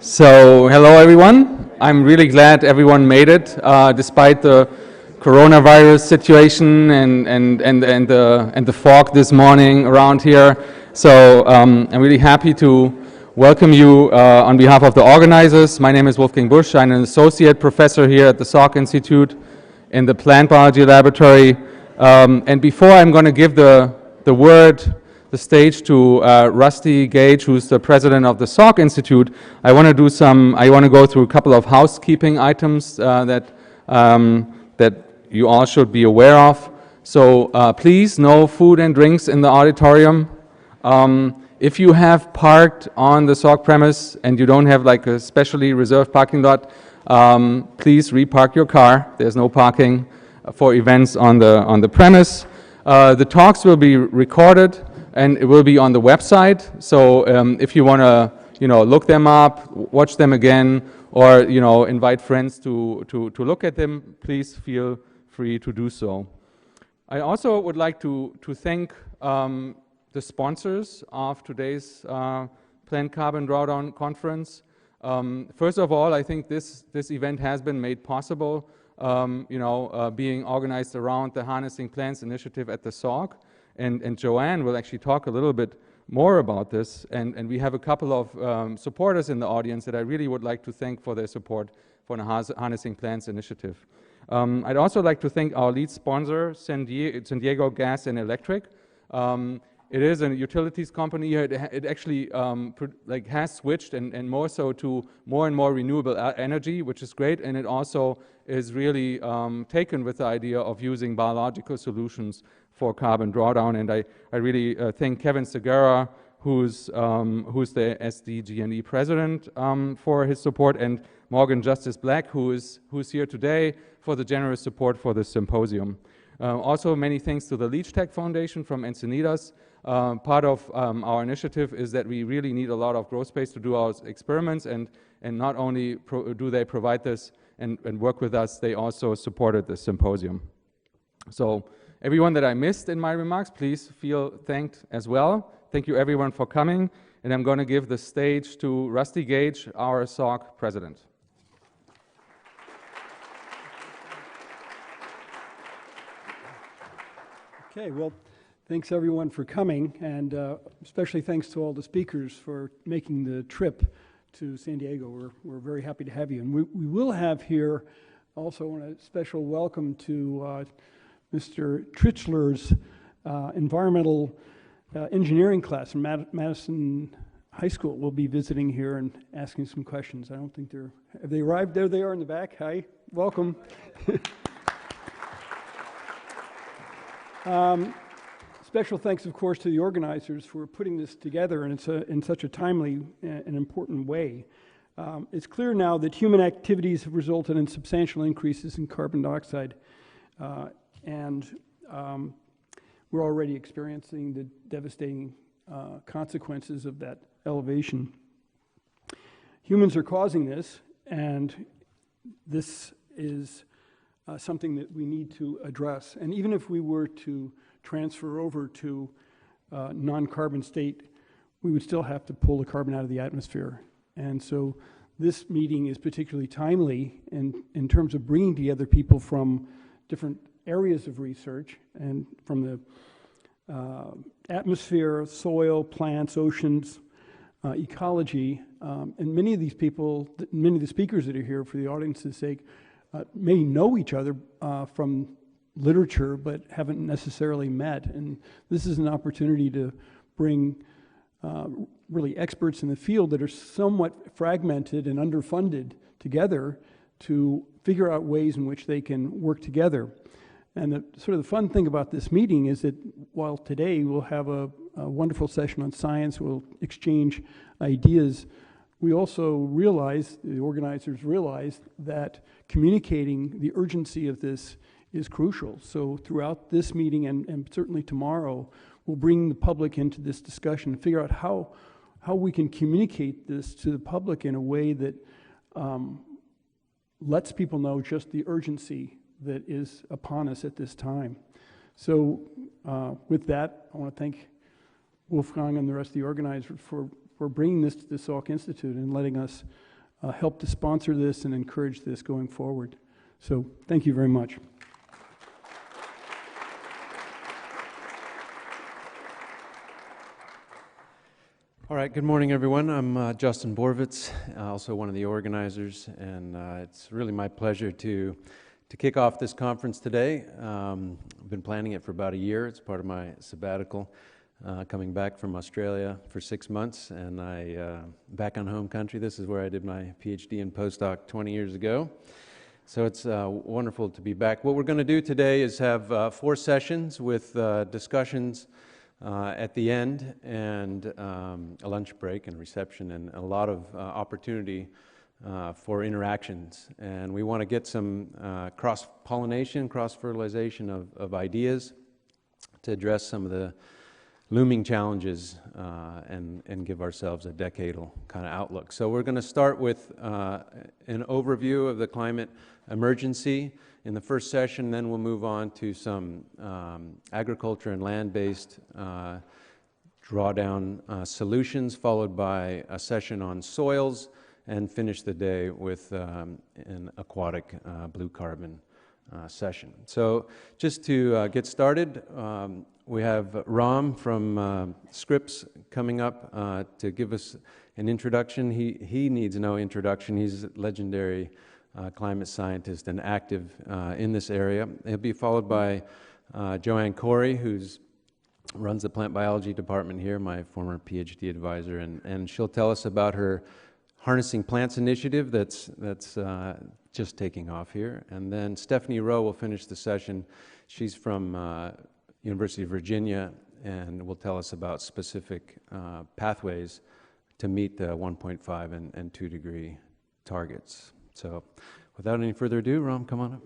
So, hello everyone. I'm really glad everyone made it, despite the coronavirus situation and the fog this morning around here. So, I'm really happy to welcome you on behalf of the organizers. My name is Wolfgang Busch. I'm an associate professor here at the Salk Institute in the Plant Biology Laboratory. And before I'm going to give the stage to Rusty Gage, who's the president of the Salk Institute, I want to go through a couple of housekeeping items that you all should be aware of. So please, no food and drinks in the auditorium. If you have parked on the Salk premise and you don't have like a specially reserved parking lot, please repark your car. There's no parking for events on the premise. The talks will be recorded and it will be on the website. So if you want to, look them up, watch them again, or invite friends to look at them, please feel free to do so. I also would like to thank the sponsors of today's Plant Carbon Drawdown Conference. First of all, I think this event has been made possible, being organized around the Harnessing Plants initiative at the Salk. And Joanne will actually talk a little bit more about this. And we have a couple of supporters in the audience that I really would like to thank for their support for the Harnessing Plants initiative. I'd also like to thank our lead sponsor, San Diego Gas and Electric. It is a utilities company. It actually has switched and more so to more and more renewable energy, which is great. And it also is really taken with the idea of using biological solutions for carbon drawdown. And I really thank Kevin Segura, who's the SDG&E president, for his support, and Morgan Justice Black, who's here today for the generous support for this symposium. Also, many thanks to the Leach Tech Foundation from Encinitas. Part of our initiative is that we really need a lot of growth space to do our experiments, and not only do they provide this and work with us, they also supported the symposium. So everyone that I missed in my remarks, please feel thanked as well. Thank you everyone for coming, and I'm going to give the stage to Rusty Gage, our Salk president. Okay, well, thanks everyone for coming, and especially thanks to all the speakers for making the trip to San Diego. We're very happy to have you. And we will have here also a special welcome to Mr. Trichler's environmental engineering class from Madison High School. Will be visiting here and asking some questions. I don't think have they arrived? There they are in the back. Hi, welcome. Special thanks, of course, to the organizers for putting this together in such a timely and important way. It's clear now that human activities have resulted in substantial increases in carbon dioxide, and we're already experiencing the devastating consequences of that elevation. Humans are causing this, and this is something that we need to address. And even if we were to transfer over to non-carbon state, we would still have to pull the carbon out of the atmosphere. And so this meeting is particularly timely in terms of bringing together people from different areas of research and from the atmosphere, soil, plants, oceans, ecology, and many of these people, many of the speakers that are here for the audience's sake, may know each other from literature, but haven't necessarily met. And this is an opportunity to bring really experts in the field that are somewhat fragmented and underfunded together to figure out ways in which they can work together. And the fun thing about this meeting is that while today we'll have a wonderful session on science, we'll exchange ideas, we also realize, the organizers realize, that communicating the urgency of this is crucial. So throughout this meeting and certainly tomorrow, we'll bring the public into this discussion and figure out how we can communicate this to the public in a way that lets people know just the urgency that is upon us at this time. So with that, I want to thank Wolfgang and the rest of the organizers for bringing this to the Salk Institute and letting us help to sponsor this and encourage this going forward. So thank you very much. All right, good morning, everyone. I'm Justin Borvitz, also one of the organizers, and it's really my pleasure to kick off this conference today. I've been planning it for about a year. It's part of my sabbatical, coming back from Australia for 6 months, and back on home country. This is where I did my PhD and postdoc 20 years ago. So it's wonderful to be back. What we're going to do today is have 4 sessions with discussions at the end, and a lunch break and reception, and a lot of opportunity for interactions. And we want to get some cross-pollination, cross-fertilization of ideas to address some of the looming challenges and give ourselves a decadal kind of outlook. So we're going to start with an overview of the climate emergency in the first session, then we'll move on to some agriculture and land-based drawdown solutions, followed by a session on soils, and finish the day with an aquatic blue carbon session. So just to get started, we have Ram from Scripps coming up to give us an introduction. He needs no introduction. He's a legendary climate scientist and active in this area. He'll be followed by Joanne Corey, who runs the plant biology department here, my former PhD advisor, and she'll tell us about her Harnessing Plants initiative that's just taking off here. And then Stephanie Rowe will finish the session. She's from University of Virginia, and will tell us about specific pathways to meet the 1.5 and 2 degree targets. So without any further ado, Ram, come on up.